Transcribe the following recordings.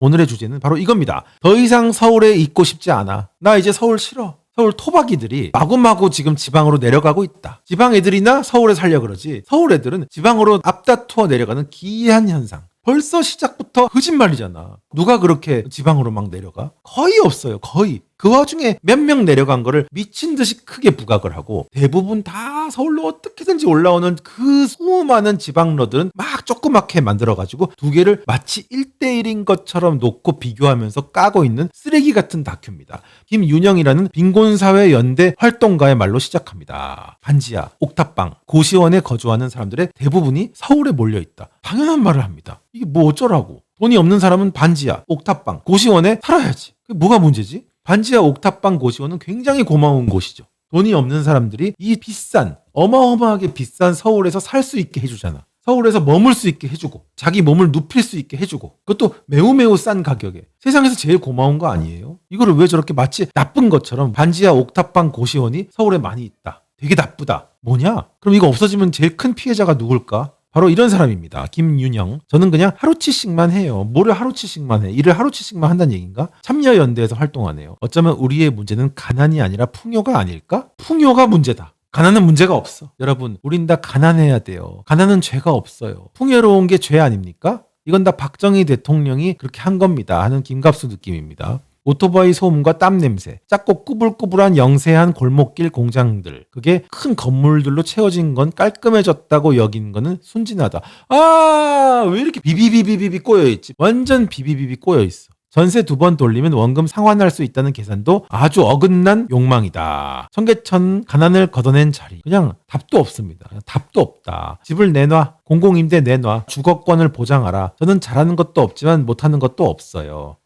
오늘의 주제는 바로 이겁니다. 더 이상 서울에 있고 싶지 않아. 나 이제 서울 싫어. 서울 토박이들이 마구마구 지금 지방으로 내려가고 있다. 지방 애들이나 서울에 살려 그러지 서울 애들은 지방으로 앞다투어 내려가는 기이한 현상. 벌써 시작부터 거짓말이잖아. 누가 그렇게 지방으로 막 내려가? 거의 없어요. 거의. 그 와중에 몇 명 내려간 거를 미친 듯이 크게 부각을 하고 대부분 다 서울로 어떻게든지 올라오는 그 수많은 지방러들은 막 조그맣게 만들어가지고 두 개를 마치 1대1인 것처럼 놓고 비교하면서 까고 있는 쓰레기 같은 다큐입니다. 김윤영이라는 빈곤사회연대 활동가의 말로 시작합니다. 반지하, 옥탑방, 고시원에 거주하는 사람들의 대부분이 서울에 몰려있다. 당연한 말을 합니다. 이게 뭐 어쩌라고. 돈이 없는 사람은 반지하, 옥탑방, 고시원에 살아야지. 그게 뭐가 문제지? 반지하, 옥탑방, 고시원은 굉장히 고마운 곳이죠. 돈이 없는 사람들이 이 비싼, 어마어마하게 비싼 서울에서 살 수 있게 해주잖아. 서울에서 머물 수 있게 해주고 자기 몸을 눕힐 수 있게 해주고 그것도 매우 싼 가격에 세상에서 제일 고마운 거 아니에요? 이거를 왜 저렇게 마치 나쁜 것처럼 반지하, 옥탑방, 고시원이 서울에 많이 있다. 되게 나쁘다. 뭐냐? 그럼 이거 없어지면 제일 큰 피해자가 누굴까? 바로 이런 사람입니다. 김윤영. 저는 그냥 하루치씩만 해요. 뭐를 하루치씩만 해? 일을 하루치씩만 한다는 얘기인가? 참여연대에서 활동하네요. 어쩌면 우리의 문제는 가난이 아니라 풍요가 아닐까? 풍요가 문제다. 가난은 문제가 없어. 여러분, 우린 다 가난해야 돼요. 가난은 죄가 없어요. 풍요로운 게 죄 아닙니까? 이건 다 박정희 대통령이 그렇게 한 겁니다 하는 김갑수 느낌입니다. 오토바이 소음과 땀 냄새, 작고 꾸불꾸불한 영세한 골목길 공장들, 그게 큰 건물들로 채워진 건 깔끔해졌다고 여긴 거는 순진하다. 아, 왜 이렇게 비비비비비비 꼬여있지? 완전 비비비비 꼬여있어. 전세 2번 돌리면 원금 상환할 수 있다는 계산도 아주 어긋난 욕망이다. 청계천 가난을 걷어낸 자리. 그냥 답도 없습니다. 그냥 답도 없다. 집을 내놔. 공공임대 내놔. 주거권을 보장하라. 저는 잘하는 것도 없지만 못하는 것도 없어요.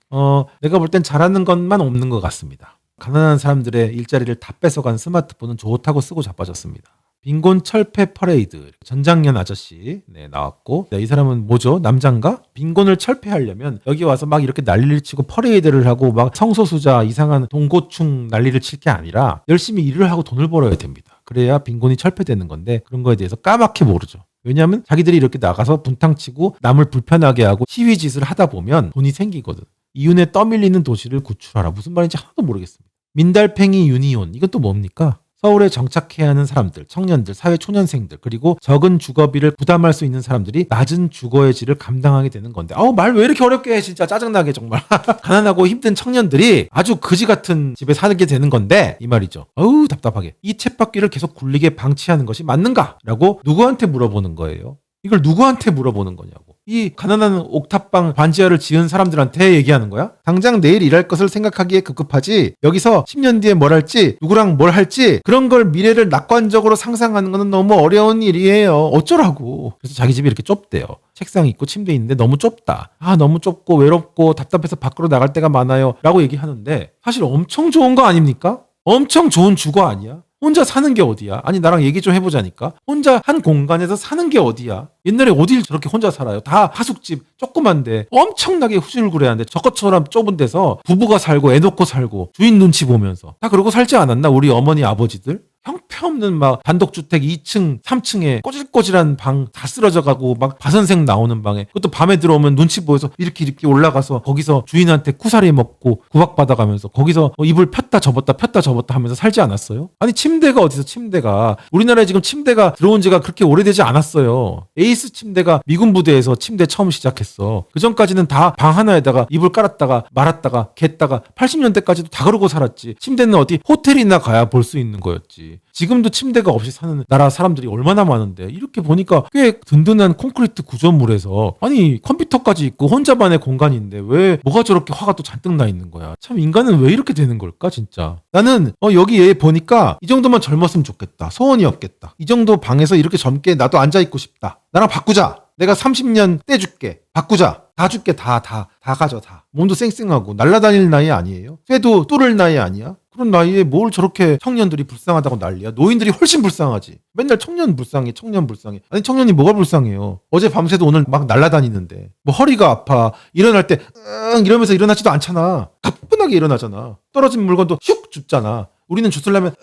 내가 볼 땐 잘하는 것만 없는 것 같습니다. 가난한 사람들의 일자리를 다 뺏어간 스마트폰은 좋다고 쓰고 자빠졌습니다. 빈곤 철폐 퍼레이드. 전장년 아저씨 나왔고, 이 사람은 뭐죠? 남잔가? 빈곤을 철폐하려면 여기 와서 막 이렇게 난리를 치고 퍼레이드를 하고 막 성소수자 이상한 동고충 난리를 칠 게 아니라 열심히 일을 하고 돈을 벌어야 됩니다. 그래야 빈곤이 철폐되는 건데 그런 거에 대해서 까맣게 모르죠. 왜냐하면 자기들이 이렇게 나가서 분탕치고 남을 불편하게 하고 시위짓을 하다 보면 돈이 생기거든. 이윤에 떠밀리는 도시를 구출하라. 무슨 말인지 하나도 모르겠습니다. 민달팽이 유니온. 이건 또 뭡니까? 서울에 정착해야 하는 사람들, 청년들, 사회초년생들, 그리고 적은 주거비를 부담할 수 있는 사람들이 낮은 주거의 질을 감당하게 되는 건데 말 왜 이렇게 어렵게 해. 진짜 짜증나게 정말. 가난하고 힘든 청년들이 아주 그지 같은 집에 살게 되는 건데 이 말이죠. 답답하게. 이 쳇바퀴를 계속 굴리게 방치하는 것이 맞는가? 라고 누구한테 물어보는 거예요. 이걸 누구한테 물어보는 거냐고. 이 가난한 옥탑방 반지하를 지은 사람들한테 얘기하는 거야? 당장 내일 일할 것을 생각하기에 급급하지 여기서 10년 뒤에 뭘 할지 누구랑 뭘 할지 그런 걸 미래를 낙관적으로 상상하는 건 너무 어려운 일이에요. 어쩌라고. 그래서 자기 집이 이렇게 좁대요. 책상이 있고 침대 있는데 너무 좁다. 너무 좁고 외롭고 답답해서 밖으로 나갈 때가 많아요. 라고 얘기하는데 사실 엄청 좋은 거 아닙니까? 엄청 좋은 주거 아니야? 혼자 사는 게 어디야? 아니 나랑 얘기 좀 해보자니까. 혼자 한 공간에서 사는 게 어디야? 옛날에 어딜 저렇게 혼자 살아요? 다 하숙집 조그만데 엄청나게 후줄그레한데 저것처럼 좁은 데서 부부가 살고 애 놓고 살고 주인 눈치 보면서 다 그러고 살지 않았나? 우리 어머니 아버지들? 형편없는 막 단독주택 2층 3층에 꼬질꼬질한 방 다 쓰러져가고 막 바선생 나오는 방에 그것도 밤에 들어오면 눈치 보여서 이렇게 올라가서 거기서 주인한테 쿠사리 먹고 구박받아가면서 거기서 이불 폈다 접었다 하면서 살지 않았어요? 아니 침대가 어디서 침대가 우리나라에 지금 침대가 들어온 지가 그렇게 오래되지 않았어요. 에이스 침대가 미군 부대에서 침대 처음 시작했어. 그 전까지는 다 방 하나에다가 이불 깔았다가 말았다가 겠다가 80년대까지도 다 그러고 살았지. 침대는 어디 호텔이나 가야 볼 수 있는 거였지. 지금도 침대가 없이 사는 나라 사람들이 얼마나 많은데 이렇게 보니까 꽤 든든한 콘크리트 구조물에서 아니 컴퓨터까지 있고 혼자만의 공간인데 왜 뭐가 저렇게 화가 또 잔뜩 나 있는 거야. 참 인간은 왜 이렇게 되는 걸까 진짜. 나는 여기 얘 보니까 이 정도만 젊었으면 좋겠다. 소원이 없겠다. 이 정도 방에서 이렇게 젊게 나도 앉아있고 싶다. 나랑 바꾸자. 내가 30년 떼줄게. 바꾸자. 다 줄게. 다 가져 다. 몸도 쌩쌩하고 날아다닐 나이 아니에요? 쇠도 뚫을 나이 아니야? 그런 나이에 뭘 저렇게 청년들이 불쌍하다고 난리야. 노인들이 훨씬 불쌍하지. 맨날 청년 불쌍해. 아니 청년이 뭐가 불쌍해요. 어제 밤새도 오늘 막 날아다니는데 뭐 허리가 아파. 일어날 때 이러면서 일어나지도 않잖아. 가뿐하게 일어나잖아. 떨어진 물건도 슉 줍잖아. 우리는 주술라면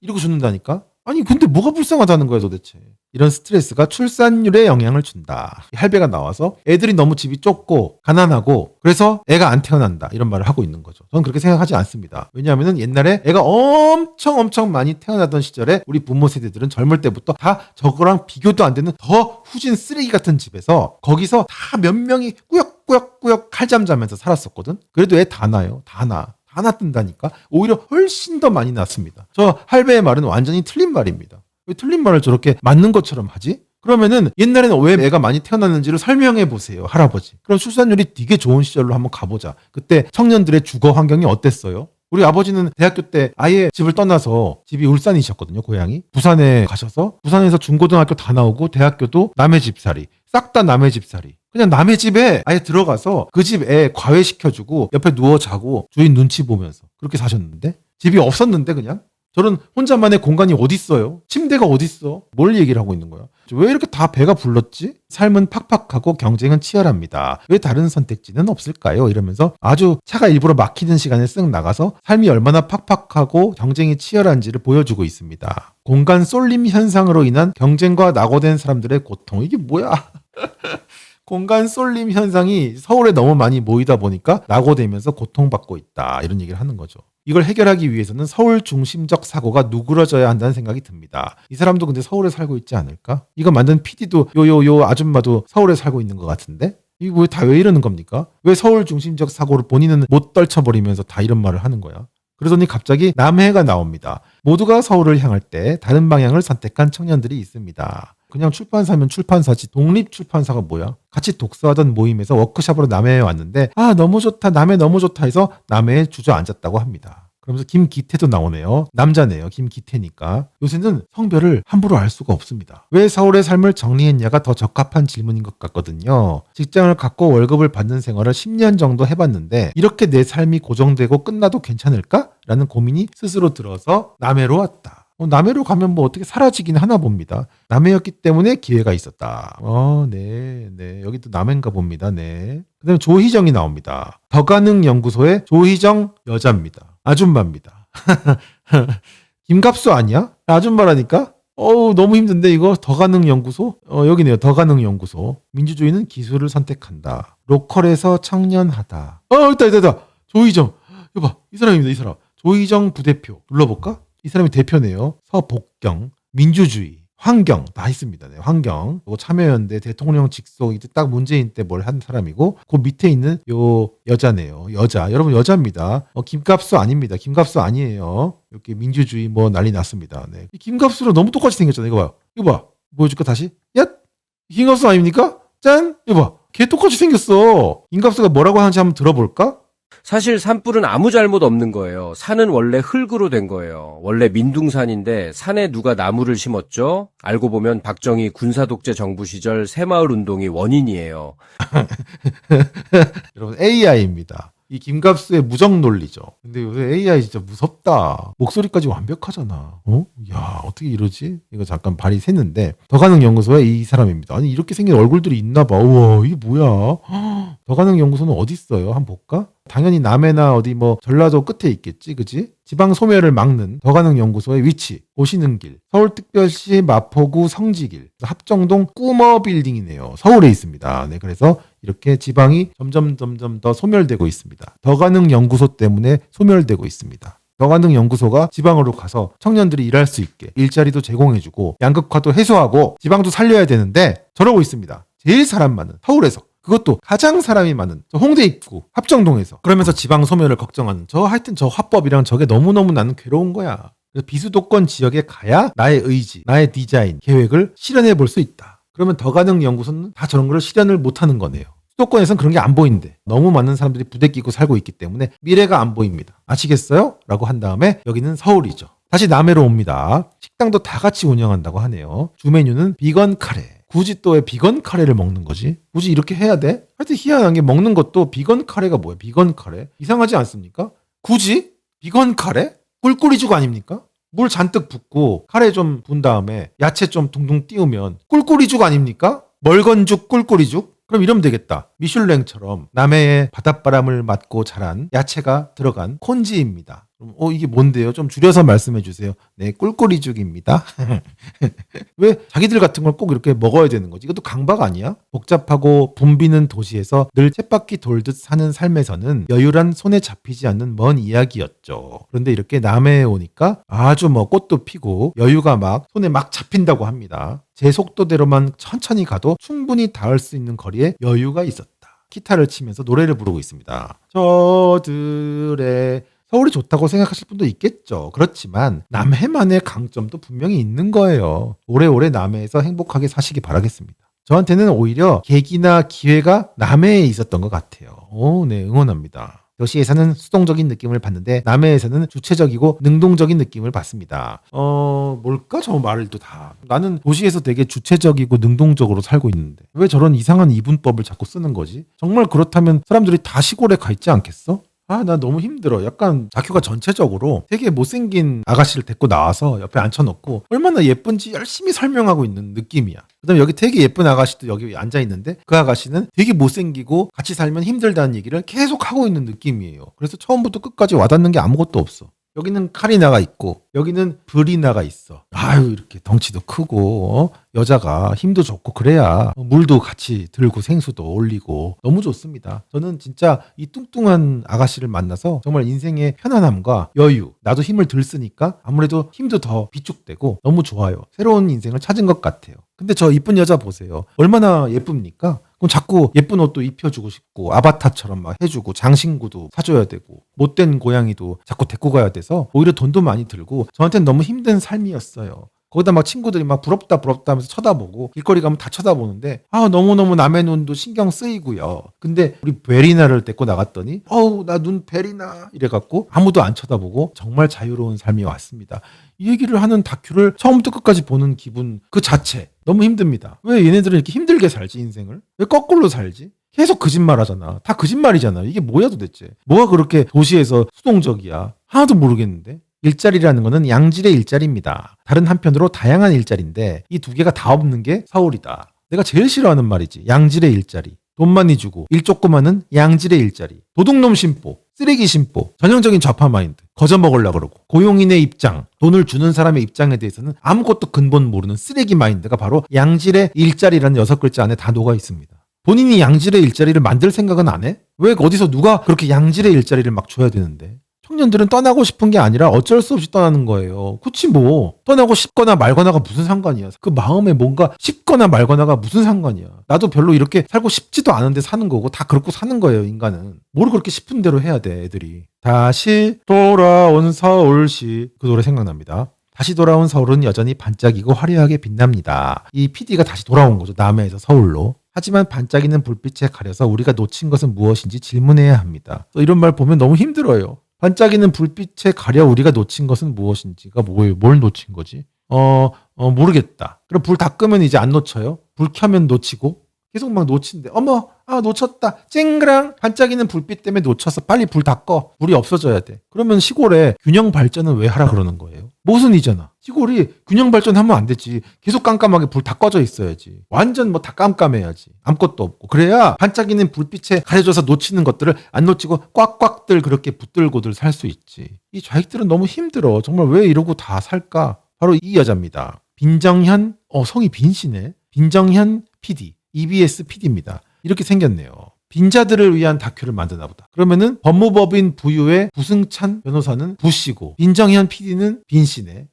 이러고 죽는다니까. 아니 근데 뭐가 불쌍하다는 거야 도대체. 이런 스트레스가 출산율에 영향을 준다. 할배가 나와서 애들이 너무 집이 좁고 가난하고 그래서 애가 안 태어난다 이런 말을 하고 있는 거죠. 저는 그렇게 생각하지 않습니다. 왜냐하면 옛날에 애가 엄청 많이 태어나던 시절에 우리 부모 세대들은 젊을 때부터 다 저거랑 비교도 안 되는 더 후진 쓰레기 같은 집에서 거기서 다 몇 명이 꾸역꾸역 칼잠 자면서 살았었거든. 그래도 애 다 나요. 다 나. 다 낳는다니까. 오히려 훨씬 더 많이 낳습니다. 저 할배의 말은 완전히 틀린 말입니다. 왜 틀린 말을 저렇게 맞는 것처럼 하지? 그러면은 옛날에는 왜 애가 많이 태어났는지를 설명해 보세요, 할아버지. 그럼 출산율이 되게 좋은 시절로 한번 가보자. 그때 청년들의 주거 환경이 어땠어요? 우리 아버지는 대학교 때 아예 집을 떠나서 집이 울산이셨거든요, 고향이. 부산에 가셔서 부산에서 중고등학교 다 나오고 대학교도 남의 집살이. 싹 다 남의 집살이. 그냥 남의 집에 아예 들어가서 그 집 애 과외시켜주고 옆에 누워 자고 주인 눈치 보면서 그렇게 사셨는데 집이 없었는데 그냥 저는 혼자만의 공간이 어딨어요? 침대가 어딨어? 뭘 얘기를 하고 있는 거야? 왜 이렇게 다 배가 불렀지? 삶은 팍팍하고 경쟁은 치열합니다. 왜 다른 선택지는 없을까요? 이러면서 아주 차가 일부러 막히는 시간에 쓱 나가서 삶이 얼마나 팍팍하고 경쟁이 치열한지를 보여주고 있습니다. 공간 쏠림 현상으로 인한 경쟁과 낙오된 사람들의 고통. 이게 뭐야? 공간 쏠림 현상이 서울에 너무 많이 모이다 보니까 낙오되면서 고통받고 있다. 이런 얘기를 하는 거죠. 이걸 해결하기 위해서는 서울 중심적 사고가 누그러져야 한다는 생각이 듭니다. 이 사람도 근데 서울에 살고 있지 않을까? 이거 만든 PD도 요 아줌마도 서울에 살고 있는 것 같은데? 이거 왜 이러는 겁니까? 왜 서울 중심적 사고를 본인은 못 떨쳐버리면서 다 이런 말을 하는 거야? 그러더니 갑자기 남해가 나옵니다. 모두가 서울을 향할 때 다른 방향을 선택한 청년들이 있습니다. 그냥 출판사면 출판사지 독립출판사가 뭐야? 같이 독서하던 모임에서 워크숍으로 남해에 왔는데 너무 좋다 남해 너무 좋다 해서 남해에 주저앉았다고 합니다. 그러면서 김기태도 나오네요. 남자네요. 김기태니까. 요새는 성별을 함부로 알 수가 없습니다. 왜 서울의 삶을 정리했냐가 더 적합한 질문인 것 같거든요. 직장을 갖고 월급을 받는 생활을 10년 정도 해봤는데 이렇게 내 삶이 고정되고 끝나도 괜찮을까? 라는 고민이 스스로 들어서 남해로 왔다. 남해로 가면 뭐 어떻게 사라지긴 하나 봅니다. 남해였기 때문에 기회가 있었다. 네. 여기 또 남해인가 봅니다. 네. 그 다음에 조희정이 나옵니다. 더가능 연구소의 조희정 여자입니다. 아줌마입니다. 김갑수 아니야? 아줌마라니까? 너무 힘든데 이거 더가능 연구소? 여기네요. 더가능 연구소. 민주주의는 기술을 선택한다. 로컬에서 청년하다. 있다. 조희정. 이거 봐. 이 사람입니다. 이 사람. 조희정 부대표. 눌러볼까? 이 사람이 대표네요. 서복경, 민주주의, 환경 다 있습니다. 네, 환경. 그리고 참여연대 대통령 직속 이때 딱 문재인 때 뭘 한 사람이고 그 밑에 있는 요 여자네요. 여자. 여러분 여자입니다. 김갑수 아닙니다. 김갑수 아니에요. 이렇게 민주주의 뭐 난리 났습니다. 네. 김갑수랑 너무 똑같이 생겼잖아요. 이거 봐. 이거 봐. 보여줄까 다시? 야, 김갑수 아닙니까? 짠. 이거 봐. 걔 똑같이 생겼어. 김갑수가 뭐라고 하는지 한번 들어볼까? 사실 산불은 아무 잘못 없는 거예요. 산은 원래 흙으로 된 거예요. 원래 민둥산인데 산에 누가 나무를 심었죠? 알고 보면 박정희 군사독재 정부 시절 새마을 운동이 원인이에요. 여러분 AI입니다. 이 김갑수의 무정 논리죠. 근데 요새 AI 진짜 무섭다. 목소리까지 완벽하잖아. 야, 어떻게 이러지? 이거 잠깐 발이 샜는데 더가능 연구소의 이 사람입니다. 아니 이렇게 생긴 얼굴들이 있나 봐. 우와, 이게 뭐야? 더가능 연구소는 어디 있어요? 한번 볼까? 당연히 남해나 어디 뭐 전라도 끝에 있겠지, 그지? 지방 소멸을 막는 더가능 연구소의 위치, 보시는 길, 서울특별시 마포구 성지길, 합정동 꾸머 빌딩이네요. 서울에 있습니다. 네, 그래서 이렇게 지방이 점점 더 소멸되고 있습니다. 더가능 연구소 때문에 소멸되고 있습니다. 더가능 연구소가 지방으로 가서 청년들이 일할 수 있게 일자리도 제공해주고 양극화도 해소하고 지방도 살려야 되는데 저러고 있습니다. 제일 사람 많은 서울에서. 그것도 가장 사람이 많은 저 홍대 입구 합정동에서 그러면서 지방 소멸을 걱정하는 하여튼 저 화법이랑 저게 너무너무 나는 괴로운 거야. 그래서 비수도권 지역에 가야 나의 의지, 나의 디자인, 계획을 실현해 볼 수 있다. 그러면 더가능 연구소는 다 저런 걸 실현을 못하는 거네요. 수도권에서는 그런 게 안 보이는데 너무 많은 사람들이 부대 끼고 살고 있기 때문에 미래가 안 보입니다. 아시겠어요? 라고 한 다음에 여기는 서울이죠. 다시 남해로 옵니다. 식당도 다 같이 운영한다고 하네요. 주 메뉴는 비건 카레. 굳이 또 왜 비건 카레를 먹는 거지? 굳이 이렇게 해야 돼? 하여튼 희한한 게 먹는 것도 비건 카레가 뭐야? 비건 카레? 이상하지 않습니까? 굳이? 비건 카레? 꿀꿀이죽 아닙니까? 물 잔뜩 붓고 카레 좀 분 다음에 야채 좀 둥둥 띄우면 꿀꿀이죽 아닙니까? 멀건죽 꿀꿀이죽? 그럼 이러면 되겠다. 미슐랭처럼 남해의 바닷바람을 맞고 자란 야채가 들어간 콘지입니다. 그럼 이게 뭔데요? 좀 줄여서 말씀해 주세요. 네, 꿀꿀이죽입니다. 왜 자기들 같은 걸 꼭 이렇게 먹어야 되는 거지? 이것도 강박 아니야? 복잡하고 붐비는 도시에서 늘 쳇바퀴 돌듯 사는 삶에서는 여유란 손에 잡히지 않는 먼 이야기였죠. 그런데 이렇게 남해에 오니까 아주 꽃도 피고 여유가 막 손에 막 잡힌다고 합니다. 제 속도대로만 천천히 가도 충분히 닿을 수 있는 거리에 여유가 있었다. 기타를 치면서 노래를 부르고 있습니다. 저들의 서울이 좋다고 생각하실 분도 있겠죠. 그렇지만 남해만의 강점도 분명히 있는 거예요. 오래오래 남해에서 행복하게 사시기 바라겠습니다. 저한테는 오히려 계기나 기회가 남해에 있었던 것 같아요. 네, 응원합니다. 도시에서는 수동적인 느낌을 받는데 남해에서는 주체적이고 능동적인 느낌을 받습니다. 뭘까 저 말을 또 다. 나는 도시에서 되게 주체적이고 능동적으로 살고 있는데 왜 저런 이상한 이분법을 자꾸 쓰는 거지? 정말 그렇다면 사람들이 다 시골에 가 있지 않겠어? 나 너무 힘들어. 약간 다큐가 전체적으로 되게 못생긴 아가씨를 데리고 나와서 옆에 앉혀놓고 얼마나 예쁜지 열심히 설명하고 있는 느낌이야. 그다음에 여기 되게 예쁜 아가씨도 여기 앉아있는데 그 아가씨는 되게 못생기고 같이 살면 힘들다는 얘기를 계속 하고 있는 느낌이에요. 그래서 처음부터 끝까지 와닿는 게 아무것도 없어. 여기는 카리나가 있고 여기는 브리나가 있어. 아유 이렇게 덩치도 크고 여자가 힘도 좋고 그래야 물도 같이 들고 생수도 올리고 너무 좋습니다. 저는 진짜 이 뚱뚱한 아가씨를 만나서 정말 인생의 편안함과 여유, 나도 힘을 들 쓰니까 아무래도 힘도 더 비축되고 너무 좋아요. 새로운 인생을 찾은 것 같아요. 근데 저 이쁜 여자 보세요. 얼마나 예쁩니까? 그럼 자꾸 예쁜 옷도 입혀주고 싶고 아바타처럼 막 해주고 장신구도 사줘야 되고 못된 고양이도 자꾸 데리고 가야 돼서 오히려 돈도 많이 들고 저한테는 너무 힘든 삶이었어요. 거기다 막 친구들이 막 부럽다 하면서 쳐다보고 길거리 가면 다 쳐다보는데 너무너무 남의 눈도 신경 쓰이고요. 근데 우리 베리나를 데리고 나갔더니 나 눈 베리나 이래갖고 아무도 안 쳐다보고 정말 자유로운 삶이 왔습니다. 이 얘기를 하는 다큐를 처음부터 끝까지 보는 기분 그 자체 너무 힘듭니다. 왜 얘네들은 이렇게 힘들게 살지 인생을? 왜 거꾸로 살지? 계속 거짓말 하잖아. 다 거짓말이잖아. 이게 뭐야 도대체? 뭐가 그렇게 도시에서 수동적이야? 하나도 모르겠는데. 일자리라는 거는 양질의 일자리입니다. 다른 한편으로 다양한 일자리인데 이 두 개가 다 없는 게 서울이다. 내가 제일 싫어하는 말이지. 양질의 일자리. 돈 많이 주고 일 조금 하는 양질의 일자리. 도둑놈 심보, 쓰레기 심보, 전형적인 좌파 마인드. 거저 먹으려고 그러고 고용인의 입장, 돈을 주는 사람의 입장에 대해서는 아무것도 근본 모르는 쓰레기 마인드가 바로 양질의 일자리라는 6글자 안에 다 녹아 있습니다. 본인이 양질의 일자리를 만들 생각은 안 해? 왜 어디서 누가 그렇게 양질의 일자리를 막 줘야 되는데? 청년들은 떠나고 싶은 게 아니라 어쩔 수 없이 떠나는 거예요. 그치 뭐. 떠나고 싶거나 말거나가 무슨 상관이야. 그 마음에 뭔가 싶거나 말거나가 무슨 상관이야. 나도 별로 이렇게 살고 싶지도 않은데 사는 거고 다 그렇고 사는 거예요 인간은. 뭘 그렇게 싶은 대로 해야 돼 애들이. 다시 돌아온 서울시. 그 노래 생각납니다. 다시 돌아온 서울은 여전히 반짝이고 화려하게 빛납니다. 이 PD가 다시 돌아온 거죠. 남해에서 서울로. 하지만 반짝이는 불빛에 가려서 우리가 놓친 것은 무엇인지 질문해야 합니다. 이런 말 보면 너무 힘들어요. 반짝이는 불빛에 가려 우리가 놓친 것은 무엇인지가 뭘 놓친 거지? 모르겠다. 그럼 불 다 끄면 이제 안 놓쳐요? 불 켜면 놓치고 계속 막 놓친대. 어머, 놓쳤다. 쨍그랑 반짝이는 불빛 때문에 놓쳤어. 빨리 불 다 꺼. 불이 없어져야 돼. 그러면 시골에 균형 발전은 왜 하라 그러는 거예요? 모순이잖아. 시골이 균형 발전하면 안 되지. 계속 깜깜하게 불 다 꺼져 있어야지. 완전 다 깜깜해야지. 아무것도 없고. 그래야 반짝이는 불빛에 가려져서 놓치는 것들을 안 놓치고 꽉꽉들 그렇게 붙들고들 살 수 있지. 이 좌익들은 너무 힘들어. 정말 왜 이러고 다 살까? 바로 이 여자입니다. 빈정현, 성이 빈씨네. 빈정현 PD. EBS PD입니다. 이렇게 생겼네요. 빈자들을 위한 다큐를 만드나 보다. 그러면은 법무법인 부유의 부승찬 변호사는 부씨고 빈정현 PD는 빈씨네.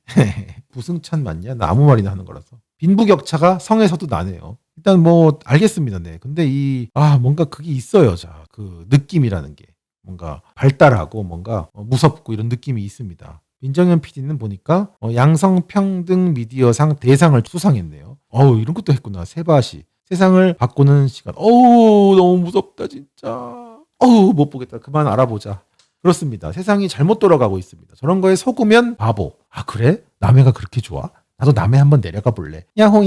부승찬 맞냐? 나 아무 말이나 하는 거라서. 빈부격차가 성에서도 나네요. 일단 알겠습니다. 네. 근데 뭔가 그게 있어요. 그 느낌이라는 게. 뭔가 발달하고 뭔가 무섭고 이런 느낌이 있습니다. 빈정현 PD는 보니까 양성평등 미디어상 대상을 수상했네요. 이런 것도 했구나. 세바시. 세상을 바꾸는 시간. 너무 무섭다 진짜. 못 보겠다. 그만 알아보자. 그렇습니다. 세상이 잘못 돌아가고 있습니다. 저런 거에 속으면 바보. 그래? 남해가 그렇게 좋아? 나도 남해 한번 내려가 볼래. 야호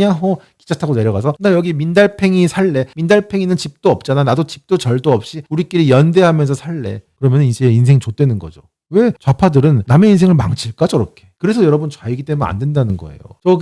기차 타고 내려가서 나 여기 민달팽이 살래. 민달팽이는 집도 없잖아. 나도 집도 절도 없이 우리끼리 연대하면서 살래. 그러면 이제 인생 좆되는 거죠. 왜 좌파들은 남의 인생을 망칠까 저렇게. 그래서 여러분 좌익이 되면 안 된다는 거예요.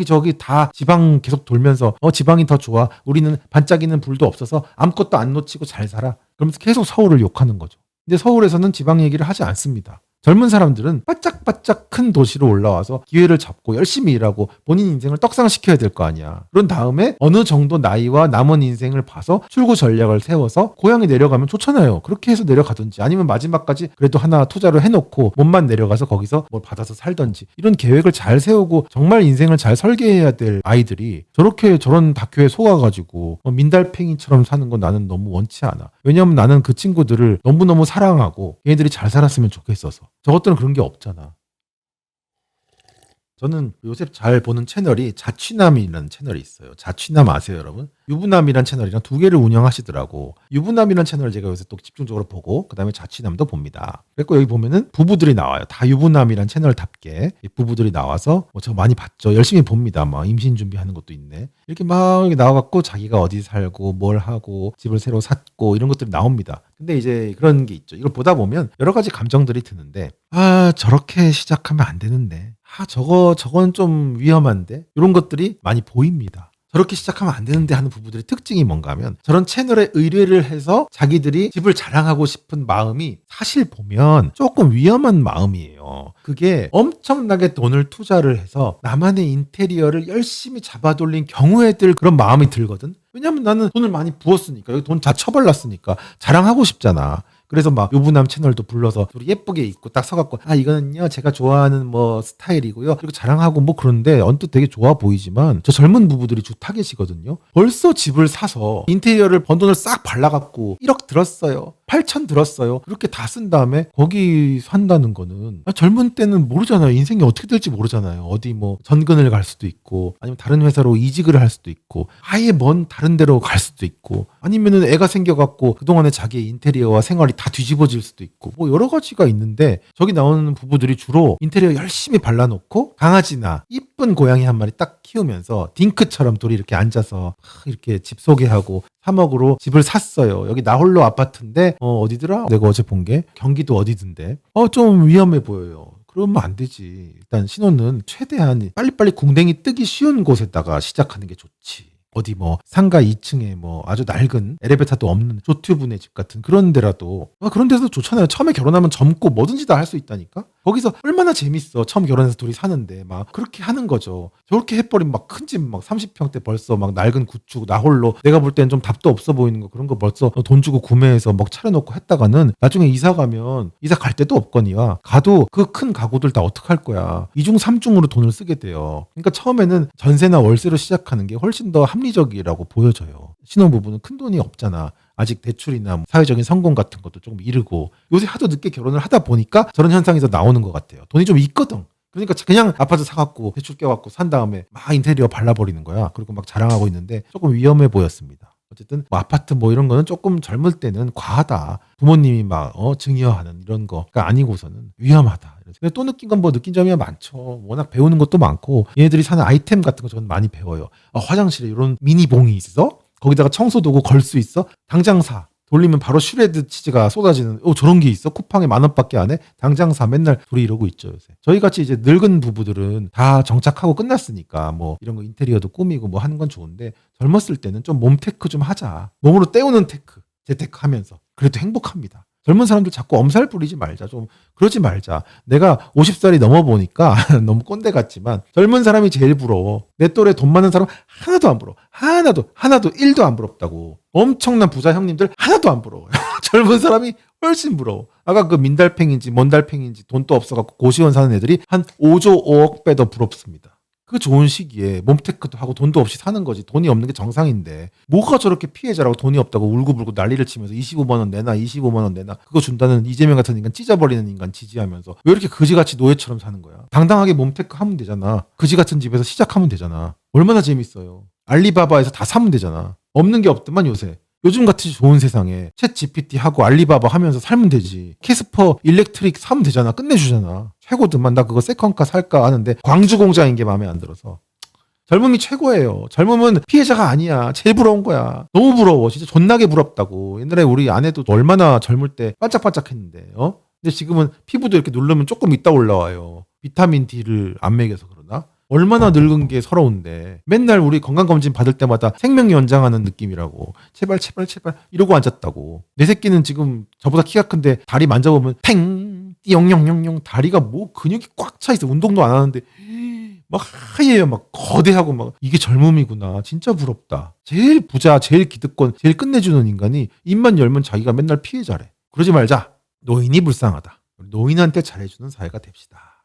저기 다 지방 계속 돌면서 지방이 더 좋아. 우리는 반짝이는 불도 없어서 아무것도 안 놓치고 잘 살아. 그러면서 계속 서울을 욕하는 거죠. 근데 서울에서는 지방 얘기를 하지 않습니다. 젊은 사람들은 바짝바짝 큰 도시로 올라와서 기회를 잡고 열심히 일하고 본인 인생을 떡상시켜야 될 거 아니야. 그런 다음에 어느 정도 나이와 남은 인생을 봐서 출구 전략을 세워서 고향에 내려가면 좋잖아요. 그렇게 해서 내려가든지 아니면 마지막까지 그래도 하나 투자를 해놓고 몸만 내려가서 거기서 뭘 받아서 살든지 이런 계획을 잘 세우고 정말 인생을 잘 설계해야 될 아이들이 저렇게 저런 다큐에 속아가지고 민달팽이처럼 사는 건 나는 너무 원치 않아. 왜냐하면 나는 그 친구들을 너무너무 사랑하고 얘네들이 잘 살았으면 좋겠어서. 저것들은 그런 게 없잖아. 저는 요새 잘 보는 채널이 자취남이라는 채널이 있어요. 자취남 아세요, 여러분? 유부남이란 채널이랑 두 개를 운영하시더라고. 유부남이란 채널을 제가 요새 또 집중적으로 보고 그다음에 자취남도 봅니다. 그리고 여기 보면은 부부들이 나와요. 다 유부남이란 채널답게 부부들이 나와서 저 많이 봤죠. 열심히 봅니다. 막 임신 준비하는 것도 있네. 이렇게 막 나와갖고 자기가 어디 살고 뭘 하고 집을 새로 샀고 이런 것들이 나옵니다. 근데 이제 그런 게 있죠. 이걸 보다 보면 여러 가지 감정들이 드는데 저렇게 시작하면 안 되는데 저건 좀 위험한데 이런 것들이 많이 보입니다. 저렇게 시작하면 안 되는데 하는 부부들의 특징이 뭔가 하면 저런 채널에 의뢰를 해서 자기들이 집을 자랑하고 싶은 마음이 사실 보면 조금 위험한 마음이에요. 그게 엄청나게 돈을 투자를 해서 나만의 인테리어를 열심히 잡아돌린 경우에들 그런 마음이 들거든. 왜냐면 나는 돈을 많이 부었으니까 여기 돈 다 처발랐으니까 자랑하고 싶잖아. 그래서 막 유부남 채널도 불러서 둘이 예쁘게 입고 딱 서갖고 이거는요 제가 좋아하는 뭐 스타일이고요 그리고 자랑하고 뭐 그런데 언뜻 되게 좋아 보이지만 저 젊은 부부들이 주 타겟이거든요. 벌써 집을 사서 인테리어를 번 돈을 싹 발라갖고 1억 들었어요. 8천 들었어요. 그렇게 다 쓴 다음에 거기 산다는 거는 젊은 때는 모르잖아요. 인생이 어떻게 될지 모르잖아요. 어디 뭐 전근을 갈 수도 있고 아니면 다른 회사로 이직을 할 수도 있고 아예 먼 다른 데로 갈 수도 있고 아니면은 애가 생겨갖고 그동안에 자기의 인테리어와 생활이 다 뒤집어질 수도 있고 뭐 여러 가지가 있는데 저기 나오는 부부들이 주로 인테리어 열심히 발라놓고 강아지나 이쁜 고양이 한 마리 딱 키우면서 딩크처럼 둘이 이렇게 앉아서 이렇게 집 소개하고 3억으로 집을 샀어요. 여기 나홀로 아파트인데 어디더라? 내가 어제 본 게 경기도 어디든데 좀 위험해 보여요. 그러면 안 되지. 일단 신혼은 최대한 빨리빨리 궁뎅이 뜨기 쉬운 곳에다가 시작하는 게 좋지. 어디 뭐 상가 2층에 뭐 아주 낡은 엘리베이터도 없는 조튜브네 집 같은 그런 데라도 그런 데도 좋잖아요. 처음에 결혼하면 젊고 뭐든지 다 할 수 있다니까. 거기서 얼마나 재밌어. 처음 결혼해서 둘이 사는데 막 그렇게 하는 거죠. 저렇게 해버리면 막 큰 집 막 30평대 벌써 막 낡은 구축 나홀로 내가 볼 때는 좀 답도 없어 보이는 거 그런 거 벌써 돈 주고 구매해서 막 차려놓고 했다가는 나중에 이사 가면 이사 갈 데도 없거니와 가도 그 큰 가구들 다 어떡할 거야. 2중 3중으로 돈을 쓰게 돼요. 그러니까 처음에는 전세나 월세로 시작하는 게 훨씬 더 합리적이라고 보여져요. 신혼부부는 큰 돈이 없잖아. 아직 대출이나 뭐 사회적인 성공 같은 것도 조금 이르고 요새 하도 늦게 결혼을 하다 보니까 저런 현상이 더 나오는 것 같아요. 돈이 좀 있거든. 그러니까 그냥 아파트 사갖고 대출 껴갖고 산 다음에 막 인테리어 발라버리는 거야. 그리고 막 자랑하고 있는데 조금 위험해 보였습니다. 어쨌든 뭐 아파트 뭐 이런 거는 조금 젊을 때는 과하다. 부모님이 막 증여하는 이런 거가 아니고서는 위험하다. 근데 또 느낀 건 뭐 느낀 점이 많죠. 워낙 배우는 것도 많고 얘네들이 사는 아이템 같은 거 저는 많이 배워요. 화장실에 이런 미니 봉이 있어? 거기다가 청소 도구 걸 수 있어? 당장 사. 돌리면 바로 슈레드 치즈가 쏟아지는 저런 게 있어? 쿠팡에 10,000원밖에 안 해? 당장 사. 맨날 둘이 이러고 있죠 요새. 저희같이 이제 늙은 부부들은 다 정착하고 끝났으니까 뭐 이런 거 인테리어도 꾸미고 뭐 하는 건 좋은데 젊었을 때는 좀 몸 테크 좀 하자. 몸으로 때우는 테크, 재테크 하면서 그래도 행복합니다. 젊은 사람들 자꾸 엄살 부리지 말자. 좀 그러지 말자. 내가 50살이 넘어보니까 너무 꼰대 같지만 젊은 사람이 제일 부러워. 내 또래 돈 많은 사람 하나도 안 부러워. 하나도 1도 안 부럽다고. 엄청난 부자 형님들 하나도 안 부러워요. 젊은 사람이 훨씬 부러워. 아까 그 민달팽인지 뭔달팽인지 돈도 없어갖고 고시원 사는 애들이 한 5조 5억 배 더 부럽습니다. 그 좋은 시기에 몸테크도 하고 돈도 없이 사는 거지. 돈이 없는 게 정상인데 뭐가 저렇게 피해자라고 돈이 없다고 울고불고 난리를 치면서 25만 원 내놔 25만 원 내놔 그거 준다는 이재명 같은 인간 찢어버리는 인간 지지하면서 왜 이렇게 그지같이 노예처럼 사는 거야. 당당하게 몸테크 하면 되잖아. 그지 같은 집에서 시작하면 되잖아. 얼마나 재밌어요. 알리바바에서 다 사면 되잖아. 없는 게 없더만 요새. 요즘 같이 좋은 세상에 챗 GPT 하고 알리바바 하면서 살면 되지. 캐스퍼 일렉트릭 사면 되잖아. 끝내주잖아. 최고더만. 나 그거 세컨카 살까 하는데 광주 공장인 게 마음에 안 들어서. 젊음이 최고예요. 젊음은 피해자가 아니야. 제일 부러운 거야. 너무 부러워. 진짜 존나게 부럽다고. 옛날에 우리 아내도 얼마나 젊을 때 반짝반짝했는데 근데 지금은 피부도 이렇게 누르면 조금 있다 올라와요. 비타민 D를 안 먹여서 그러나? 얼마나 늙은 게 서러운데 맨날 우리 건강검진 받을 때마다 생명 연장하는 느낌이라고 제발 제발 제발 이러고 앉았다고. 내 새끼는 지금 저보다 키가 큰데 다리 만져보면 탱 띠용용용용 다리가 뭐 근육이 꽉 차 있어. 운동도 안 하는데 막 하얘요. 막 거대하고 막 이게 젊음이구나. 진짜 부럽다. 제일 부자, 제일 기득권, 제일 끝내주는 인간이 입만 열면 자기가 맨날 피해자래. 그러지 말자. 노인이 불쌍하다. 노인한테 잘해주는 사회가 됩시다.